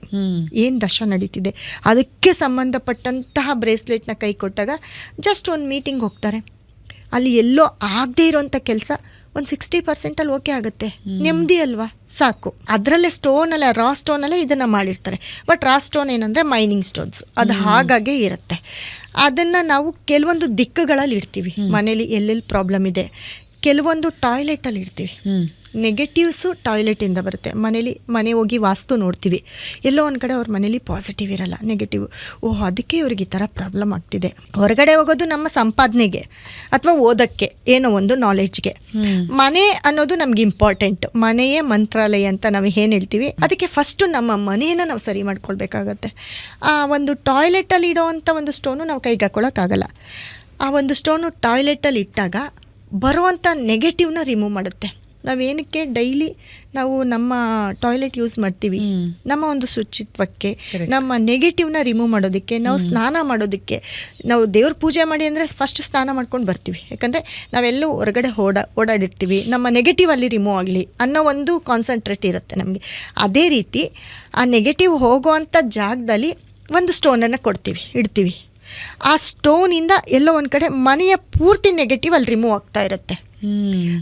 ಏನು ದಶಾ ನಡೀತಿದೆ ಅದಕ್ಕೆ ಸಂಬಂಧಪಟ್ಟಂತಹ ಬ್ರೇಸ್ಲೆಟ್ನ ಕೈ ಕೊಟ್ಟಾಗ ಜಸ್ಟ್ ಒಂದು ಮೀಟಿಂಗ್ ಹೋಗ್ತಾರೆ, ಅಲ್ಲಿ ಎಲ್ಲೋ ಆಗದೇ ಇರೋಂಥ ಕೆಲಸ ಒಂದು 60% ಓಕೆ ಆಗುತ್ತೆ, ನೆಮ್ಮದಿ ಅಲ್ವಾ, ಸಾಕು. ಅದರಲ್ಲೇ ಸ್ಟೋನಲ್ಲ, ರಾ ಸ್ಟೋನಲ್ಲೇ ಇದನ್ನು ಮಾಡಿರ್ತಾರೆ. ಬಟ್ ರಾ ಸ್ಟೋನ್ ಏನಂದರೆ ಮೈನಿಂಗ್ ಸ್ಟೋನ್ಸ್, ಅದು ಹಾಗಾಗೇ ಇರುತ್ತೆ. ಅದನ್ನು ನಾವು ಕೆಲವೊಂದು ದಿಕ್ಕುಗಳಲ್ಲಿ ಇಡ್ತೀವಿ ಮನೇಲಿ, ಎಲ್ಲೆಲ್ಲಿ ಪ್ರಾಬ್ಲಮ್ ಇದೆ. ಕೆಲವೊಂದು ಟಾಯ್ಲೆಟಲ್ಲಿ ಇಡ್ತೀವಿ, ನೆಗೆಟಿವ್ಸು ಟಾಯ್ಲೆಟಿಂದ ಬರುತ್ತೆ. ಮನೆ ಹೋಗಿ ವಾಸ್ತು ನೋಡ್ತೀವಿ, ಎಲ್ಲೋ ಒಂದು ಕಡೆ ಅವ್ರ ಮನೇಲಿ ಪಾಸಿಟಿವ್ ಇರಲ್ಲ, ನೆಗೆಟಿವ್. ಅದಕ್ಕೆ ಇವ್ರಿಗೆ ಈ ಥರ ಪ್ರಾಬ್ಲಮ್ ಆಗ್ತಿದೆ. ಹೊರಗಡೆ ಹೋಗೋದು ನಮ್ಮ ಸಂಪಾದನೆಗೆ ಅಥವಾ ಓದೋಕ್ಕೆ, ಏನೋ ಒಂದು ನಾಲೆಡ್ಜ್ಗೆ. ಮನೆ ಅನ್ನೋದು ನಮ್ಗೆ ಇಂಪಾರ್ಟೆಂಟ್. ಮನೆಯೇ ಮಂತ್ರಾಲಯ ಅಂತ ನಾವು ಏನು ಹೇಳ್ತೀವಿ. ಅದಕ್ಕೆ ಫಸ್ಟು ನಮ್ಮ ಮನೆಯನ್ನು ನಾವು ಸರಿ ಮಾಡ್ಕೊಳ್ಬೇಕಾಗತ್ತೆ. ಆ ಒಂದು ಟಾಯ್ಲೆಟಲ್ಲಿ ಇಡೋವಂಥ ಒಂದು ಸ್ಟೋನು ನಾವು ಕೈಗೆ ಹಾಕ್ಕೊಳ್ಳೋಕ್ಕಾಗಲ್ಲ. ಆ ಒಂದು ಸ್ಟೋನು ಟಾಯ್ಲೆಟಲ್ಲಿ ಇಟ್ಟಾಗ ಬರುವಂಥ ನೆಗೆಟಿವ್ನ ರಿಮೂವ್ ಮಾಡುತ್ತೆ. ನಾವೇನಕ್ಕೆ ಡೈಲಿ ನಾವು ನಮ್ಮ ಟಾಯ್ಲೆಟ್ ಯೂಸ್ ಮಾಡ್ತೀವಿ, ನಮ್ಮ ಒಂದು ಶುಚಿತ್ವಕ್ಕೆ, ನಮ್ಮ ನೆಗೆಟಿವ್ನ ರಿಮೂವ್ ಮಾಡೋದಕ್ಕೆ, ನಾವು ಸ್ನಾನ ಮಾಡೋದಕ್ಕೆ. ನಾವು ದೇವ್ರ ಪೂಜೆ ಮಾಡಿ ಅಂದರೆ ಫಸ್ಟ್ ಸ್ನಾನ ಮಾಡ್ಕೊಂಡು ಬರ್ತೀವಿ, ಯಾಕಂದರೆ ನಾವೆಲ್ಲೂ ಹೊರಗಡೆ ಓಡಾಡಿರ್ತೀವಿ, ನಮ್ಮ ನೆಗೆಟಿವ್ ಅಲ್ಲಿ ರಿಮೂವ್ ಆಗಲಿ ಅನ್ನೋ ಒಂದು ಕಾನ್ಸಂಟ್ರೇಟ್ ಇರುತ್ತೆ ನಮಗೆ. ಅದೇ ರೀತಿ ಆ ನೆಗೆಟಿವ್ ಹೋಗೋವಂಥ ಜಾಗದಲ್ಲಿ ಒಂದು ಸ್ಟೋನನ್ನು ಇಡ್ತೀವಿ. ಆ ಸ್ಟೋನಿಂದ ಎಲ್ಲೋ ಒಂದು ಕಡೆ ಮನೆಯ ಪೂರ್ತಿ ನೆಗೆಟಿವ್ ಅಲ್ಲಿ ರಿಮೂವ್ ಆಗ್ತಾ ಇರುತ್ತೆ.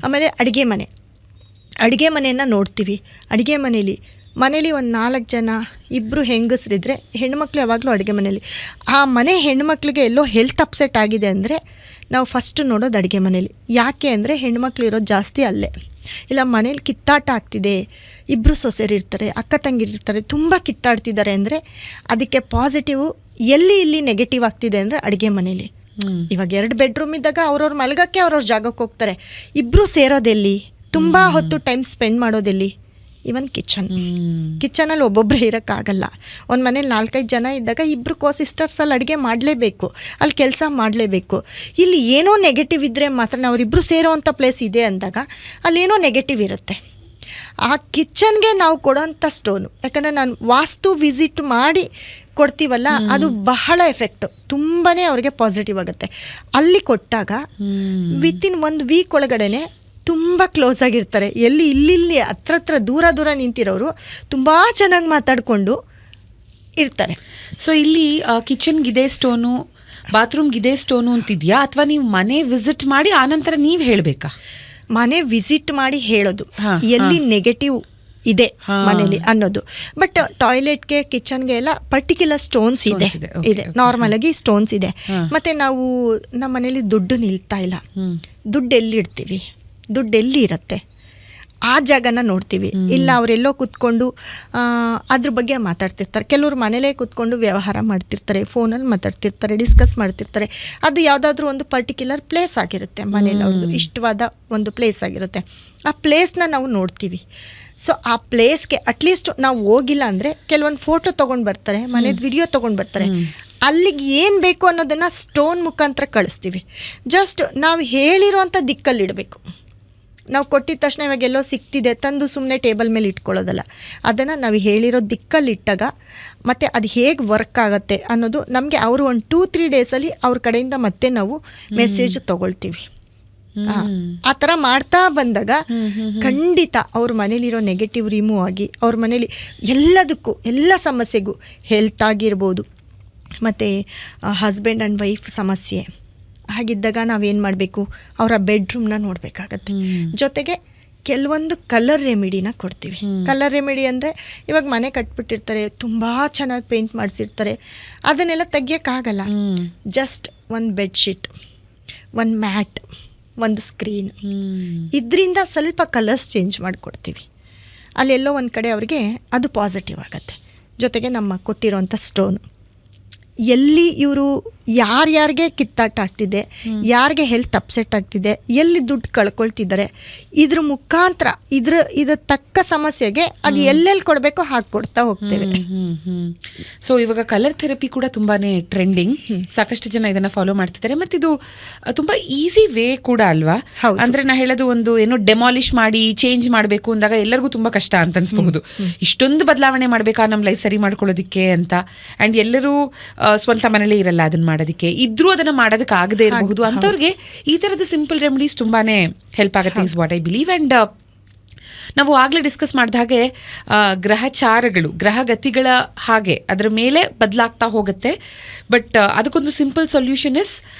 ಆಮೇಲೆ ಅಡುಗೆ ಮನೆಯನ್ನು ನೋಡ್ತೀವಿ. ಅಡುಗೆ ಮನೇಲಿ ಒಂದು 4 ಜನ, 2 ಹೆಂಗಸರಿದ್ರೆ, ಹೆಣ್ಮಕ್ಳು ಯಾವಾಗಲೂ ಅಡುಗೆ ಮನೇಲಿ. ಆ ಮನೆ ಹೆಣ್ಮಕ್ಳಿಗೆ ಎಲ್ಲೋ ಹೆಲ್ತ್ ಅಪ್ಸೆಟ್ ಆಗಿದೆ ಅಂದರೆ ನಾವು ಫಸ್ಟು ನೋಡೋದು ಅಡುಗೆ ಮನೇಲಿ. ಯಾಕೆ ಅಂದರೆ ಹೆಣ್ಮಕ್ಳು ಇರೋದು ಜಾಸ್ತಿ ಅಲ್ಲೇ. ಇಲ್ಲ ಮನೇಲಿ ಕಿತ್ತಾಟ ಆಗ್ತಿದೆ, 2 ಸೊಸೆಯರಿರ್ತಾರೆ, ಅಕ್ಕ ತಂಗಿರಿರ್ತಾರೆ, ತುಂಬ ಕಿತ್ತಾಡ್ತಿದ್ದಾರೆ ಅಂದರೆ ಅದಕ್ಕೆ ಪಾಸಿಟಿವು ಇಲ್ಲಿ ನೆಗೆಟಿವ್ ಆಗ್ತಿದೆ ಅಂದರೆ ಅಡುಗೆ ಮನೇಲಿ. ಇವಾಗ 2 ಬೆಡ್ರೂಮ್ ಇದ್ದಾಗ ಅವ್ರವ್ರ ಮಲಗಕ್ಕೆ ಅವ್ರವ್ರ ಜಾಗಕ್ಕೆ ಹೋಗ್ತಾರೆ. 2 ಸೇರೋದೆಲ್ಲಿ, ತುಂಬ ಹೊತ್ತು ಟೈಮ್ ಸ್ಪೆಂಡ್ ಮಾಡೋದೆಲ್ಲಿ? ಈವನ್ ಕಿಚನಲ್ಲಿ ಒಬ್ಬೊಬ್ಬರೇ ಇರೋಕ್ಕಾಗಲ್ಲ. ಒಂದು ಮನೇಲಿ 4-5 ಜನ ಇದ್ದಾಗ 2 ಸಿಸ್ಟರ್ಸಲ್ಲಿ ಅಡುಗೆ ಮಾಡಲೇಬೇಕು, ಅಲ್ಲಿ ಕೆಲಸ ಮಾಡಲೇಬೇಕು. ಇಲ್ಲಿ ಏನೋ ನೆಗೆಟಿವ್ ಇದ್ದರೆ ಮಾತ್ರ, ಅವರಿಬ್ಬರು ಸೇರೋ ಅಂಥ ಪ್ಲೇಸ್ ಇದೆ ಅಂದಾಗ ಅಲ್ಲೇನೋ ನೆಗೆಟಿವ್ ಇರುತ್ತೆ. ಆ ಕಿಚನ್ಗೆ ನಾವು ಕೊಡೋಂಥ ಸ್ಟೋನು, ಯಾಕಂದರೆ ನಾನು ವಾಸ್ತು ವಿಸಿಟ್ ಮಾಡಿ ಕೊಡ್ತೀವಲ್ಲ, ಅದು ಬಹಳ ಎಫೆಕ್ಟು, ತುಂಬಾ ಅವ್ರಿಗೆ ಪಾಸಿಟಿವ್ ಆಗುತ್ತೆ. ಅಲ್ಲಿ ಕೊಟ್ಟಾಗ ವಿತಿನ್ 1 ವೀಕ್ ಒಳಗಡೆ ತುಂಬ ಕ್ಲೋಸ್ ಆಗಿರ್ತಾರೆ. ಇಲ್ಲಿ ಹತ್ರ ದೂರ ನಿಂತಿರೋರು ತುಂಬ ಚೆನ್ನಾಗಿ ಮಾತಾಡಿಕೊಂಡು ಇರ್ತಾರೆ. ಸೊ ಇಲ್ಲಿ ಕಿಚನ್ಗಿದೆ ಸ್ಟೋನು, ಬಾತ್ರೂಮ್ಗಿದೆ ಸ್ಟೋನು ಅಂತಿದ್ಯಾ, ಅಥವಾ ನೀವು ಮನೆ ವಿಸಿಟ್ ಮಾಡಿ ಆನಂತರ ನೀವು ಹೇಳಬೇಕಾ? ಮನೆ ವಿಸಿಟ್ ಮಾಡಿ ಹೇಳೋದು ಎಲ್ಲಿ ನೆಗೆಟಿವ್ ಇದೆ ಮನೇಲಿ ಅನ್ನೋದು. ಬಟ್ ಟಾಯ್ಲೆಟ್ಗೆ, ಕಿಚನ್ಗೆ ಎಲ್ಲ ಪರ್ಟಿಕ್ಯುಲರ್ ಸ್ಟೋನ್ಸ್ ಇದೆ ನಾರ್ಮಲ್ ಆಗಿ ಸ್ಟೋನ್ಸ್ ಇದೆ. ಮತ್ತೆ ನಾವು ನಮ್ಮ ಮನೇಲಿ ದುಡ್ಡು ನಿಲ್ತಾ ಇಲ್ಲ, ದುಡ್ಡು ಎಲ್ಲಿಡ್ತೀವಿ, ದುಡ್ಡು ಎಲ್ಲಿ ಇರುತ್ತೆ ಆ ಜಾಗನ ನೋಡ್ತೀವಿ. ಇಲ್ಲ ಅವರೆಲ್ಲೋ ಕೂತ್ಕೊಂಡು ಅದ್ರ ಬಗ್ಗೆ ಮಾತಾಡ್ತಿರ್ತಾರೆ. ಕೆಲವರು ಮನೇಲೇ ಕೂತ್ಕೊಂಡು ವ್ಯವಹಾರ ಮಾಡ್ತಿರ್ತಾರೆ, ಫೋನಲ್ಲಿ ಮಾತಾಡ್ತಿರ್ತಾರೆ, ಡಿಸ್ಕಸ್ ಮಾಡ್ತಿರ್ತಾರೆ. ಅದು ಯಾವುದಾದ್ರೂ ಒಂದು ಪರ್ಟಿಕ್ಯುಲರ್ ಪ್ಲೇಸ್ ಆಗಿರುತ್ತೆ, ಮನೇಲಿ ಅವ್ರದ್ದು ಇಷ್ಟವಾದ ಒಂದು ಪ್ಲೇಸ್ ಆಗಿರುತ್ತೆ. ಆ ಪ್ಲೇಸ್ನ ನಾವು ನೋಡ್ತೀವಿ. ಸೊ ಆ ಪ್ಲೇಸ್ಗೆ ಅಟ್ಲೀಸ್ಟ್ ನಾವು ಹೋಗಿಲ್ಲ ಅಂದರೆ ಕೆಲವೊಂದು ಫೋಟೋ ತೊಗೊಂಡು ಬರ್ತಾರೆ, ಮನೇದು ವಿಡಿಯೋ ತೊಗೊಂಡು ಬರ್ತಾರೆ. ಅಲ್ಲಿಗೆ ಏನು ಬೇಕು ಅನ್ನೋದನ್ನು ಸ್ಟೋನ್ ಮುಖಾಂತರ ಕಳಿಸ್ತೀವಿ. ಜಸ್ಟ್ ನಾವು ಹೇಳಿರೋಂಥ ದಿಕ್ಕಲ್ಲಿಡಬೇಕು. ನಾವು ಕೊಟ್ಟಿದ ತಕ್ಷಣ ಇವಾಗ ಎಲ್ಲೋ ಸಿಗ್ತಿದೆ ತಂದು ಸುಮ್ಮನೆ ಟೇಬಲ್ ಮೇಲೆ ಇಟ್ಕೊಳ್ಳೋದಲ್ಲ. ಅದನ್ನು ನಾವು ಹೇಳಿರೋ ದಿಕ್ಕಲ್ಲಿಟ್ಟಾಗ ಮತ್ತು ಅದು ಹೇಗೆ ವರ್ಕ್ ಆಗುತ್ತೆ ಅನ್ನೋದು ನಮಗೆ ಅವರು ಒಂದು 2-3 ಡೇಸಲ್ಲಿ ಅವ್ರ ಕಡೆಯಿಂದ ಮತ್ತೆ ನಾವು ಮೆಸೇಜ್ ತೊಗೊಳ್ತೀವಿ. ಆ ಥರ ಮಾಡ್ತಾ ಬಂದಾಗ ಖಂಡಿತ ಅವ್ರ ಮನೇಲಿರೋ ನೆಗೆಟಿವ್ ರಿಮೂವ್ ಆಗಿ ಅವ್ರ ಮನೇಲಿ ಎಲ್ಲದಕ್ಕೂ, ಎಲ್ಲ ಸಮಸ್ಯೆಗೂ, ಹೆಲ್ತ್ ಆಗಿರ್ಬೋದು, ಮತ್ತು ಹಸ್ಬೆಂಡ್ ಆ್ಯಂಡ್ ವೈಫ್ ಸಮಸ್ಯೆ ಹಾಗಿದ್ದಾಗ ನಾವೇನು ಮಾಡಬೇಕು, ಅವರ ಬೆಡ್ರೂಮ್ನ ನೋಡಬೇಕಾಗತ್ತೆ. ಜೊತೆಗೆ ಕೆಲವೊಂದು ಕಲರ್ ರೆಮಿಡಿನ ಕೊಡ್ತೀವಿ. ಕಲರ್ ರೆಮಿಡಿ ಅಂದರೆ ಇವಾಗ ಮನೆ ಕಟ್ಬಿಟ್ಟಿರ್ತಾರೆ, ತುಂಬ ಚೆನ್ನಾಗಿ ಪೇಂಟ್ ಮಾಡಿಸಿರ್ತಾರೆ, ಅದನ್ನೆಲ್ಲ ತೆಗಿಯೋಕ್ಕಾಗಲ್ಲ. ಜಸ್ಟ್ ಒಂದು ಬೆಡ್ಶೀಟ್, ಒಂದು ಮ್ಯಾಟ್, ಒಂದು ಸ್ಕ್ರೀನ್, ಇದರಿಂದ ಸ್ವಲ್ಪ ಕಲರ್ಸ್ ಚೇಂಜ್ ಮಾಡಿಕೊಡ್ತೀವಿ. ಅಲ್ಲೆಲ್ಲೋ ಒಂದು ಕಡೆ ಅವ್ರಿಗೆ ಅದು ಪಾಸಿಟಿವ್ ಆಗುತ್ತೆ. ಜೊತೆಗೆ ನಮ್ಮ ಕೊಟ್ಟಿರೋಂಥ ಸ್ಟೋನು, ಎಲ್ಲಿ ಇವರು ಯಾರ್ಯಾರಿಗೆ ಕಿತ್ತಾಟ ಆಗ್ತಿದೆ, ಯಾರಿಗೆ ಹೆಲ್ತ್ ಅಪ್ಸೆಟ್ ಆಗ್ತಿದೆ, ಎಲ್ಲಿ ದುಡ್ಡು ಕಳ್ಕೊಳ್ತಿದ್ದಾರೆ, ಇದ್ರ ಮುಖಾಂತರ ಇದ್ರ ತಕ್ಕ ಸಮಸ್ಯೆಗೆ ಅದು ಎಲ್ಲೆಲ್ಲಿ ಕೊಡಬೇಕೋ ಹಾಗೆ ಕೊಡ್ತಾ ಹೋಗ್ತೇವೆ. ಸೊ ಇವಾಗ ಕಲರ್ ಥೆರಪಿ ಕೂಡ ತುಂಬಾನೇ ಟ್ರೆಂಡಿಂಗ್, ಸಾಕಷ್ಟು ಜನ ಇದನ್ನ ಫಾಲೋ ಮಾಡ್ತಿದ್ದಾರೆ. ಮತ್ತು ಇದು ತುಂಬಾ ಈಸಿ ವೇ ಕೂಡ ಅಲ್ವಾ? ಅಂದ್ರೆ ನಾ ಹೇಳೋದು, ಒಂದು ಏನೋ ಡೆಮಾಲಿಷ್ ಮಾಡಿ ಚೇಂಜ್ ಮಾಡಬೇಕು ಅಂದಾಗ ಎಲ್ಲರಿಗೂ ತುಂಬಾ ಕಷ್ಟ ಅಂತ ಅನ್ಸ್ಬಹುದು. ಇಷ್ಟೊಂದು ಬದಲಾವಣೆ ಮಾಡ್ಬೇಕಾ ನಮ್ಮ ಲೈಫ್ ಸರಿ ಮಾಡ್ಕೊಳ್ಳೋದಿಕ್ಕೆ ಅಂತ. ಅಂಡ್ ಎಲ್ಲರೂ ಸ್ವಂತ ಮನೇಲಿ ಇರಲ್ಲ ಅದನ್ನ ಮಾಡೋದಕ್ಕೆ, ಇದ್ರೂ ಅದನ್ನ ಮಾಡೋದಕ್ಕೆ ಆಗದೆ ಇರಬಹುದು. ಅಂತವ್ರಿಗೆ ಈ ತರದ ಸಿಂಪಲ್ ರೆಮಿಡೀಸ್ ತುಂಬಾನೇ ಹೆಲ್ಪ್ ಆಗುತ್ತೆ, is what I believe. And ನಾವು ಆಗಲೇ ಡಿಸ್ಕಸ್ ಮಾಡಿದ ಹಾಗೆ ಗ್ರಹಚಾರಗಳು ಗ್ರಹಗತಿಗಳ ಹಾಗೆ ಅದರ ಮೇಲೆ ಬದಲಾಗ್ತಾ ಹೋಗುತ್ತೆ. ಬಟ್ ಅದಕ್ಕೊಂದು ಸಿಂಪಲ್ ಸೊಲ್ಯೂಷನ್ ಇಸ್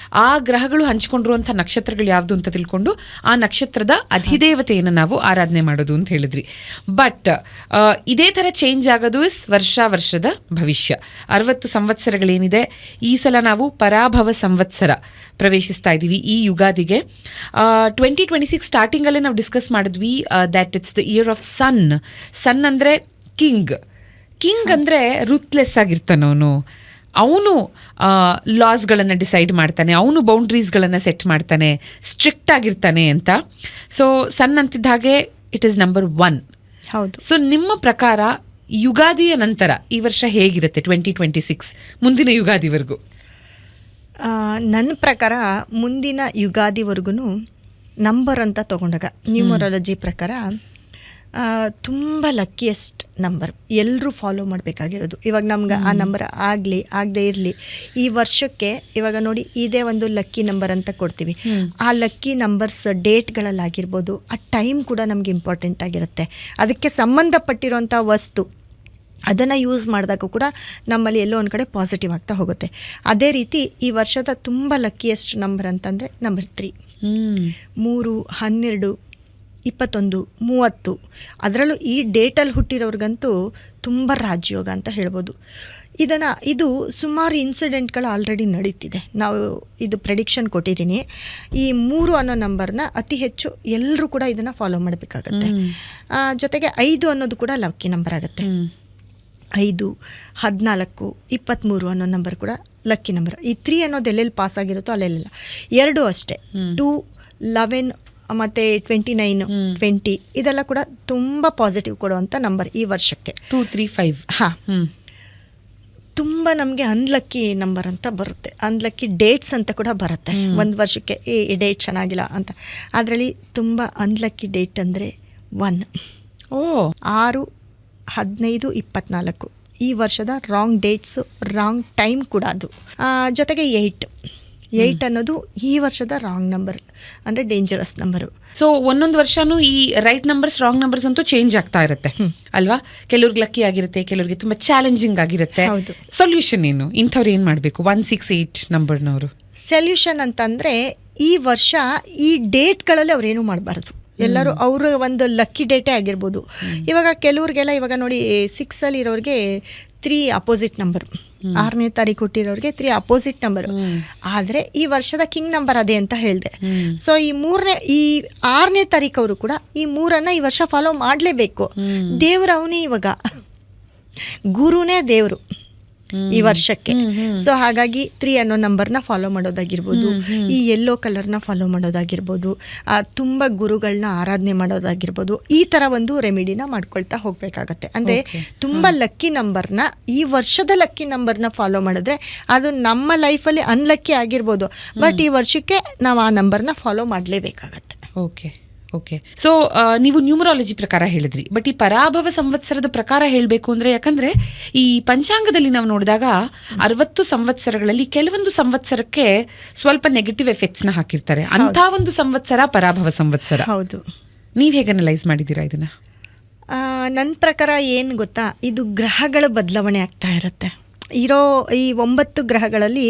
ಆ ಗ್ರಹಗಳು ಹಂಚ್ಕೊಂಡಿರುವಂಥ ನಕ್ಷತ್ರಗಳು ಯಾವುದು ಅಂತ ತಿಳ್ಕೊಂಡು ಆ ನಕ್ಷತ್ರದ ಅಧಿದೇವತೆಯನ್ನು ನಾವು ಆರಾಧನೆ ಮಾಡೋದು ಅಂತ ಹೇಳಿದ್ರಿ. ಬಟ್ ಇದೇ ಥರ ಚೇಂಜ್ ಆಗೋದು ಇಸ್ ವರ್ಷದ ಭವಿಷ್ಯ. 60 ಸಂವತ್ಸರಗಳೇನಿದೆ, ಈ ಸಲ ನಾವು ಪರಾಭವ ಸಂವತ್ಸರ ಪ್ರವೇಶಿಸ್ತಾ ಇದ್ದೀವಿ ಈ ಯುಗಾದಿಗೆ. 2026 ಸ್ಟಾರ್ಟಿಂಗಲ್ಲೇ ನಾವು ಡಿಸ್ಕಸ್ ಮಾಡಿದ್ವಿ that it's the year of sun. Sun ಅಂದರೆ ಕಿಂಗ್ ಅಂದರೆ ರೂತ್ಲೆಸ್ ಆಗಿರ್ತಾನವನು. ಅವನು ಲಾಸ್ಗಳನ್ನು ಡಿಸೈಡ್ ಮಾಡ್ತಾನೆ, ಅವನು ಬೌಂಡ್ರೀಸ್ಗಳನ್ನು ಸೆಟ್ ಮಾಡ್ತಾನೆ, ಸ್ಟ್ರಿಕ್ಟ್ ಆಗಿರ್ತಾನೆ ಅಂತ. ಸೊ ಸನ್ ಅಂತಿದ್ದ ಹಾಗೆ ಇಟ್ ಈಸ್ ನಂಬರ್ 1. ಹೌದು. ಸೊ ನಿಮ್ಮ ಪ್ರಕಾರ ಯುಗಾದಿಯ ನಂತರ ಈ ವರ್ಷ ಹೇಗಿರುತ್ತೆ 2026 ಮುಂದಿನ ಯುಗಾದಿವರೆಗೂ? ನನ್ನ ಪ್ರಕಾರ ಮುಂದಿನ ಯುಗಾದಿವರೆಗೂ ನಂಬರ್ ಅಂತ ತೊಗೊಂಡಾಗ ನ್ಯೂಮರಾಲಜಿ ಪ್ರಕಾರ ತುಂಬ ಲಕ್ಕಿಯೆಸ್ಟ್ ನಂಬರ್ ಎಲ್ಲರೂ ಫಾಲೋ ಮಾಡಬೇಕಾಗಿರೋದು. ಇವಾಗ ನಮ್ಗೆ ಆ ನಂಬರ್ ಆಗದೇ ಇರಲಿ, ಈ ವರ್ಷಕ್ಕೆ ಇವಾಗ ನೋಡಿ ಇದೇ ಒಂದು ಲಕ್ಕಿ ನಂಬರ್ ಅಂತ ಕೊಡ್ತೀವಿ. ಆ ಲಕ್ಕಿ ನಂಬರ್ಸ್ ಡೇಟ್ಗಳಲ್ಲಾಗಿರ್ಬೋದು, ಆ ಟೈಮ್ ಕೂಡ ನಮಗೆ ಇಂಪಾರ್ಟೆಂಟ್ ಆಗಿರುತ್ತೆ. ಅದಕ್ಕೆ ಸಂಬಂಧಪಟ್ಟಿರೋಂಥ ವಸ್ತು ಅದನ್ನು ಯೂಸ್ ಮಾಡಿದಾಗ ಕೂಡ ನಮ್ಮಲ್ಲಿ ಎಲ್ಲೋ ಒಂದು ಕಡೆ ಪಾಸಿಟಿವ್ ಆಗ್ತಾ ಹೋಗುತ್ತೆ. ಅದೇ ರೀತಿ ಈ ವರ್ಷದ ತುಂಬ ಲಕ್ಕಿಯೆಸ್ಟ್ ನಂಬರ್ ಅಂತಂದರೆ ನಂಬರ್ 3. 3, 12, 21, 30 ಅದರಲ್ಲೂ ಈ ಡೇಟಲ್ಲಿ ಹುಟ್ಟಿರೋರ್ಗಂತೂ ತುಂಬ ರಾಜಯೋಗ ಅಂತ ಹೇಳ್ಬೋದು. ಇದು ಸುಮಾರು ಇನ್ಸಿಡೆಂಟ್ಗಳು ಆಲ್ರೆಡಿ ನಡೀತಿದೆ. ನಾವು ಇದು ಪ್ರೆಡಿಕ್ಷನ್ ಕೊಟ್ಟಿದ್ದೀನಿ. ಈ 3 ಅನ್ನೋ ನಂಬರ್ನ ಅತಿ ಹೆಚ್ಚು ಎಲ್ಲರೂ ಕೂಡ ಇದನ್ನು ಫಾಲೋ ಮಾಡಬೇಕಾಗತ್ತೆ. ಜೊತೆಗೆ 5 ಅನ್ನೋದು ಕೂಡ ಲಕ್ಕಿ ನಂಬರ್ ಆಗುತ್ತೆ. 5, 14, 23 ಅನ್ನೋ ನಂಬರ್ ಕೂಡ ಲಕ್ಕಿ ನಂಬರ್. ಈ 3 ಅನ್ನೋದು ಎಲ್ಲೆಲ್ಲಿ ಪಾಸ್ ಆಗಿರುತ್ತೋ ಅಲ್ಲೆಲ್ಲ. 2 ಅಷ್ಟೇ, 2, 11 ಮತ್ತು 29, 20 ಇದೆಲ್ಲ ಕೂಡ ತುಂಬ ಪಾಸಿಟಿವ್ ಕೊಡುವಂಥ ನಂಬರ್ ಈ ವರ್ಷಕ್ಕೆ. 2, 3, 5 ಹಾಂ, ತುಂಬ ನಮಗೆ ಅನ್ಲಕ್ಕಿ ನಂಬರ್ ಅಂತ ಬರುತ್ತೆ. ಅನ್ಲಕ್ಕಿ ಡೇಟ್ಸ್ ಅಂತ ಕೂಡ ಬರುತ್ತೆ ಒಂದು ವರ್ಷಕ್ಕೆ. ಈ ಡೇಟ್ ಚೆನ್ನಾಗಿಲ್ಲ ಅಂತ. ಅದರಲ್ಲಿ ತುಂಬ ಅನ್ಲಕ್ಕಿ ಡೇಟ್ ಅಂದರೆ 1, 6, 15, 24 ಈ ವರ್ಷದ ರಾಂಗ್ ಡೇಟ್ಸು, ರಾಂಗ್ ಟೈಮ್ ಕೂಡ ಅದು. ಜೊತೆಗೆ 8 ಅನ್ನೋದು ಈ ವರ್ಷದ ರಾಂಗ್ ನಂಬರ್, ಅಂದರೆ ಡೇಂಜರಸ್ ನಂಬರು. ಸೊ ಒಂದೊಂದು ವರ್ಷನೂ ಈ ರೈಟ್ ನಂಬರ್ಸ್ ರಾಂಗ್ ನಂಬರ್ಸ್ ಅಂತೂ ಚೇಂಜ್ ಆಗ್ತಾ ಇರುತ್ತೆ ಅಲ್ವಾ? ಕೆಲವ್ರಿಗೆ ಲಕ್ಕಿ ಆಗಿರುತ್ತೆ, ಕೆಲವ್ರಿಗೆ ತುಂಬ ಚಾಲೆಂಜಿಂಗ್ ಆಗಿರುತ್ತೆ. ಸೊಲ್ಯೂಷನ್ ಏನು? ಇಂಥವ್ರು ಏನು ಮಾಡಬೇಕು 1, 6, 8 ನಂಬರ್ನವರು? ಸೊಲ್ಯೂಷನ್ ಅಂತಂದರೆ ಈ ವರ್ಷ ಈ ಡೇಟ್ಗಳಲ್ಲಿ ಅವ್ರೇನು ಮಾಡಬಾರ್ದು. ಎಲ್ಲರೂ ಅವರು ಒಂದು ಲಕ್ಕಿ ಡೇಟೇ ಆಗಿರ್ಬೋದು. ಇವಾಗ ಕೆಲವ್ರಿಗೆಲ್ಲ ಇವಾಗ ನೋಡಿ 6 ಇರೋರಿಗೆ 3 ಅಪೋಸಿಟ್ ನಂಬರು, 6ನೇ ತಾರೀಕು ಹುಟ್ಟಿರೋರಿಗೆ 3 ಅಪೋಸಿಟ್ ನಂಬರು. ಆದರೆ ಈ ವರ್ಷದ ಕಿಂಗ್ ನಂಬರ್ ಅದೇ ಅಂತ ಹೇಳಿದೆ. ಸೊ ಈ 6ನೇ ತಾರೀಕು ಅವರು ಕೂಡ ಈ 3 ಈ ವರ್ಷ ಫಾಲೋ ಮಾಡಲೇಬೇಕು. ದೇವ್ರು ಅವನೇ, ಇವಾಗ ಗುರುನೇ ದೇವರು ಈ ವರ್ಷಕ್ಕೆ. ಸೊ ಹಾಗಾಗಿ 3 ಅನ್ನೋ ನಂಬರ್ನ ಫಾಲೋ ಮಾಡೋದಾಗಿರ್ಬೋದು, ಈ ಯೆಲ್ಲೋ ಕಲರ್ನ ಫಾಲೋ ಮಾಡೋದಾಗಿರ್ಬೋದು, ತುಂಬ ಗುರುಗಳನ್ನ ಆರಾಧನೆ ಮಾಡೋದಾಗಿರ್ಬೋದು, ಈ ಥರ ಒಂದು ರೆಮಿಡಿನ ಮಾಡ್ಕೊಳ್ತಾ ಹೋಗಬೇಕಾಗತ್ತೆ. ಅಂದರೆ ತುಂಬ ಲಕ್ಕಿ ನಂಬರ್ನ, ಈ ವರ್ಷದ ಲಕ್ಕಿ ನಂಬರ್ನ ಫಾಲೋ ಮಾಡಿದ್ರೆ ಅದು ನಮ್ಮ ಲೈಫಲ್ಲಿ ಅನ್ಲಕ್ಕಿ ಆಗಿರ್ಬೋದು, ಬಟ್ ಈ ವರ್ಷಕ್ಕೆ ನಾವು ಆ ನಂಬರ್ನ ಫಾಲೋ ಮಾಡಲೇಬೇಕಾಗತ್ತೆ. ಓಕೆ. ಸೊ ನೀವು ನ್ಯೂಮರಾಲಜಿ ಪ್ರಕಾರ ಹೇಳಿದ್ರಿ, ಬಟ್ ಈ ಪರಾಭವ ಸಂವತ್ಸರದ ಪ್ರಕಾರ ಹೇಳಬೇಕು ಅಂದರೆ, ಯಾಕಂದರೆ ಈ ಪಂಚಾಂಗದಲ್ಲಿ ನಾವು ನೋಡಿದಾಗ 60 ಸಂವತ್ಸರಗಳಲ್ಲಿ ಕೆಲವೊಂದು ಸಂವತ್ಸರಕ್ಕೆ ಸ್ವಲ್ಪ ನೆಗೆಟಿವ್ ಎಫೆಕ್ಟ್ಸ್ನ ಹಾಕಿರ್ತಾರೆ. ಅಂಥ ಒಂದು ಸಂವತ್ಸರ ಪರಾಭವ ಸಂವತ್ಸರ. ಹೌದು. ನೀವು ಹೇಗೆ ಅನಲೈಸ್ ಮಾಡಿದ್ದೀರಾ ಇದನ್ನು? ನನ್ನ ಪ್ರಕಾರ ಏನು ಗೊತ್ತಾ, ಇದು ಗ್ರಹಗಳ ಬದಲಾವಣೆ ಆಗ್ತಾ ಇರುತ್ತೆ. ಇರೋ ಈ 9 ಗ್ರಹಗಳಲ್ಲಿ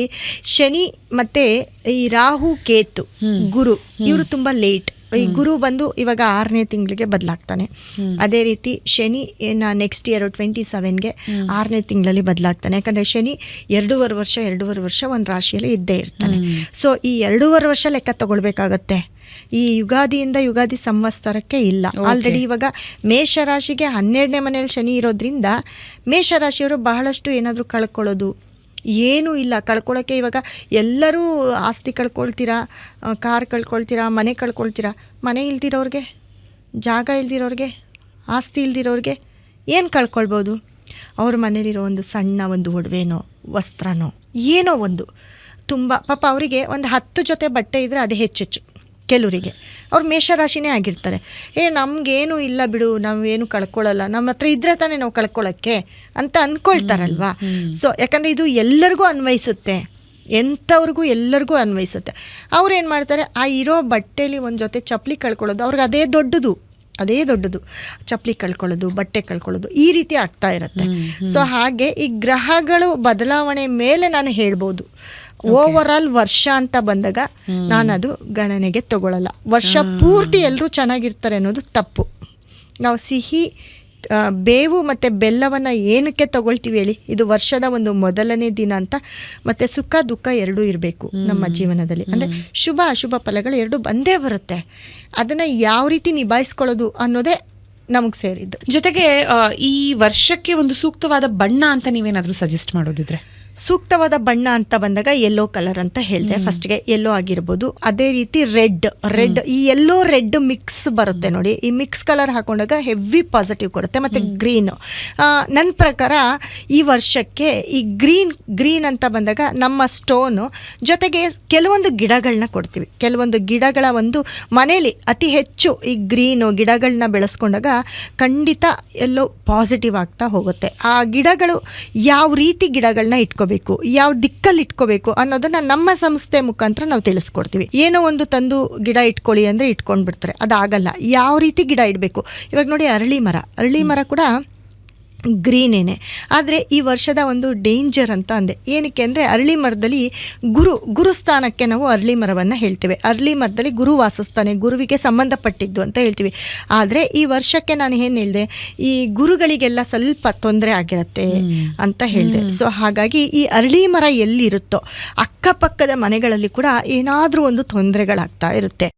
ಶನಿ ಮತ್ತು ಈ ರಾಹು, ಕೇತು, ಗುರು ಇವರು ತುಂಬ ಲೇಟ್. ಈ ಗುರು ಬಂದು ಇವಾಗ 6ನೇ ತಿಂಗಳಿಗೆ ಬದಲಾಗ್ತಾನೆ. ಅದೇ ರೀತಿ ಶನಿ ನೆಕ್ಸ್ಟ್ ಇಯರ್ 27ಗೆ 6ನೇ ತಿಂಗಳಲ್ಲಿ ಬದಲಾಗ್ತಾನೆ. ಯಾಕಂದರೆ ಶನಿ 2.5 ವರ್ಷ ಒಂದು ರಾಶಿಯಲ್ಲಿ ಇದ್ದೇ ಇರ್ತಾನೆ. ಸೊ ಈ 2.5 ವರ್ಷ ಲೆಕ್ಕ ತಗೊಳ್ಬೇಕಾಗತ್ತೆ. ಈ ಯುಗಾದಿಯಿಂದ ಯುಗಾದಿ ಸಂವತ್ಸರಕ್ಕೆ ಇಲ್ಲ. ಆಲ್ರೆಡಿ ಇವಾಗ ಮೇಷರಾಶಿಗೆ 12ನೇ ಮನೆಯಲ್ಲಿ ಶನಿ ಇರೋದ್ರಿಂದ ಮೇಷರಾಶಿಯವರು ಬಹಳಷ್ಟು ಏನಾದರೂ ಕಳ್ಕೊಳ್ಳೋದು ಏನೂ ಇಲ್ಲ. ಕಳ್ಕೊಳ್ಳೋಕ್ಕೆ ಇವಾಗ ಎಲ್ಲರೂ ಆಸ್ತಿ ಕಳ್ಕೊಳ್ತೀರಾ, ಕಾರ್ ಕಳ್ಕೊಳ್ತೀರಾ, ಮನೆ ಕಳ್ಕೊಳ್ತೀರಾ. ಮನೆ ಇಲ್ದಿರೋರಿಗೆ, ಜಾಗ ಇಲ್ದಿರೋರಿಗೆ, ಆಸ್ತಿ ಇಲ್ದಿರೋರಿಗೆ ಏನು ಕಳ್ಕೊಳ್ಬೋದು? ಅವ್ರ ಮನೇಲಿರೋ ಒಂದು ಸಣ್ಣ ಒಂದು ಒಡವೆನೋ, ವಸ್ತ್ರನೋ, ಏನೋ ಒಂದು ತುಂಬ ಪಾಪ ಅವರಿಗೆ ಒಂದು 10 ಜೊತೆ ಬಟ್ಟೆ ಇದ್ದರೆ ಅದೇ ಹೆಚ್ಚೆಚ್ಚು. ಕೆಲವರಿಗೆ ಅವ್ರು ಮೇಷರಾಶಿನೇ ಆಗಿರ್ತಾರೆ. ನಮಗೇನು ಇಲ್ಲ ಬಿಡು, ನಾವೇನು ಕಳ್ಕೊಳ್ಳಲ್ಲ, ನಮ್ಮ ಹತ್ರ ಇದ್ರೆ ತಾನೇ ನಾವು ಕಳ್ಕೊಳ್ಳೋಕ್ಕೆ ಅಂತ ಅಂದ್ಕೊಳ್ತಾರಲ್ವಾ. ಸೊ ಯಾಕಂದರೆ ಇದು ಎಲ್ಲರಿಗೂ ಅನ್ವಯಿಸುತ್ತೆ, ಎಂಥವ್ರಿಗೂ ಎಲ್ಲರಿಗೂ ಅನ್ವಯಿಸುತ್ತೆ. ಅವ್ರು ಏನು ಮಾಡ್ತಾರೆ, ಆ ಇರೋ ಬಟ್ಟೆಲಿ ಒಂದು ಜೊತೆ ಚಪ್ಪಲಿ ಕಳ್ಕೊಳ್ಳೋದು ಅವ್ರಿಗೆ ಅದೇ ದೊಡ್ಡದು. ಅದೇ ದೊಡ್ಡದು. ಚಪ್ಪಲಿ ಕಳ್ಕೊಳ್ಳೋದು, ಬಟ್ಟೆ ಕಳ್ಕೊಳ್ಳೋದು, ಈ ರೀತಿ ಆಗ್ತಾ ಇರುತ್ತೆ. ಸೊ ಹಾಗೆ ಈ ಗ್ರಹಗಳು ಬದಲಾವಣೆ ಮೇಲೆ ನಾನು ಹೇಳ್ಬೋದು. ಓವರ್ ಆಲ್ ವರ್ಷ ಅಂತ ಬಂದಾಗ ನಾನು ಅದು ಗಣನೆಗೆ ತಗೊಳ್ಳಲ್ಲ. ವರ್ಷ ಪೂರ್ತಿ ಎಲ್ಲರೂ ಚೆನ್ನಾಗಿರ್ತಾರೆ ಅನ್ನೋದು ತಪ್ಪು. ನಾವು ಸಿಹಿ ಬೇವು ಮತ್ತು ಬೆಲ್ಲವನ್ನು ಏನಕ್ಕೆ ತಗೊಳ್ತೀವಿ ಹೇಳಿ? ಇದು ವರ್ಷದ ಒಂದು ಮೊದಲನೇ ದಿನ ಅಂತ. ಮತ್ತು ಸುಖ ದುಃಖ ಎರಡೂ ಇರಬೇಕು ನಮ್ಮ ಜೀವನದಲ್ಲಿ. ಅಂದರೆ ಶುಭ ಅಶುಭ ಫಲಗಳು ಎರಡೂ ಬಂದೇ ಬರುತ್ತೆ. ಅದನ್ನು ಯಾವ ರೀತಿ ನಿಭಾಯಿಸ್ಕೊಳ್ಳೋದು ಅನ್ನೋದೇ ನಮಗೆ ಸೇರಿದ್ದು. ಜೊತೆಗೆ ಈ ವರ್ಷಕ್ಕೆ ಒಂದು ಸೂಕ್ತವಾದ ಬಣ್ಣ ಅಂತ ನೀವೇನಾದರೂ ಸಜೆಸ್ಟ್ ಮಾಡೋದಿದ್ರೆ? ಸೂಕ್ತವಾದ ಬಣ್ಣ ಅಂತ ಬಂದಾಗ ಯೆಲ್ಲೋ ಕಲರ್ ಅಂತ ಹೇಳಿದೆ. ಫಸ್ಟ್ಗೆ ಯೆಲ್ಲೋ ಆಗಿರ್ಬೋದು. ಅದೇ ರೀತಿ ರೆಡ್ ಈ ಯೆಲ್ಲೋ ರೆಡ್ ಮಿಕ್ಸ್ ಬರುತ್ತೆ ನೋಡಿ. ಈ ಮಿಕ್ಸ್ ಕಲರ್ ಹಾಕೊಂಡಾಗ ಹೆವಿ ಪಾಸಿಟಿವ್ ಕೊಡುತ್ತೆ. ಮತ್ತು ಗ್ರೀನು, ನನ್ನ ಪ್ರಕಾರ ಈ ವರ್ಷಕ್ಕೆ ಈ ಗ್ರೀನ್ ಅಂತ ಬಂದಾಗ ನಮ್ಮ ಸ್ಟೋನು ಜೊತೆಗೆ ಕೆಲವೊಂದು ಗಿಡಗಳನ್ನ ಕೊಡ್ತೀವಿ. ಕೆಲವೊಂದು ಗಿಡಗಳ ಒಂದು ಮನೇಲಿ ಅತಿ ಹೆಚ್ಚು ಈ ಗ್ರೀನು ಗಿಡಗಳನ್ನ ಬೆಳೆಸ್ಕೊಂಡಾಗ ಖಂಡಿತ ಎಲ್ಲೋ ಪಾಸಿಟಿವ್ ಆಗ್ತಾ ಹೋಗುತ್ತೆ. ಆ ಗಿಡಗಳು ಯಾವ ರೀತಿ ಗಿಡಗಳನ್ನ ಇಟ್ಕೋಬೇಕು, ಯಾವ ದಿಕ್ಕಲ್ಲಿ ಇಟ್ಕೋಬೇಕು ಅನ್ನೋದನ್ನ ನಮ್ಮ ಸಂಸ್ಥೆ ಮುಖಾಂತರ ನಾವು ತಿಳಿಸ್ಕೊಡ್ತೀವಿ. ಏನೋ ಒಂದು ತಂದು ಗಿಡ ಇಟ್ಕೊಳ್ಳಿ ಅಂದರೆ ಇಟ್ಕೊಂಡು ಬಿಡ್ತಾರೆ. ಅದಾಗಲ್ಲ. ಯಾವ ರೀತಿ ಗಿಡ ಇಡಬೇಕು. ಇವಾಗ ನೋಡಿ ಅರಳಿ ಮರ ಕೂಡ ಗ್ರೀನೇನೆ. ಆದರೆ ಈ ವರ್ಷದ ಒಂದು ಡೇಂಜರ್ ಅಂತ ಅಂದೆ. ಏನಕ್ಕೆ ಅಂದರೆ ಅರಳಿ ಮರದಲ್ಲಿ ಗುರುಸ್ಥಾನಕ್ಕೆ ನಾವು ಅರಳಿ ಮರವನ್ನು ಹೇಳ್ತೇವೆ. ಅರಳಿ ಮರದಲ್ಲಿ ಗುರು ವಾಸಸ್ಥಾನೆ, ಗುರುವಿಗೆ ಸಂಬಂಧಪಟ್ಟಿದ್ದು ಅಂತ ಹೇಳ್ತೀವಿ. ಆದರೆ ಈ ವರ್ಷಕ್ಕೆ ನಾನು ಏನು ಹೇಳಿದೆ, ಈ ಗುರುಗಳಿಗೆಲ್ಲ ಸ್ವಲ್ಪ ತೊಂದರೆ ಆಗಿರುತ್ತೆ ಅಂತ ಹೇಳಿದೆ. ಸೊ ಹಾಗಾಗಿ ಈ ಅರಳಿ ಮರ ಎಲ್ಲಿರುತ್ತೋ ಅಕ್ಕಪಕ್ಕದ ಮನೆಗಳಲ್ಲಿ ಕೂಡ ಏನಾದರೂ ಒಂದು ತೊಂದರೆಗಳಾಗ್ತಾ ಇರುತ್ತೆ.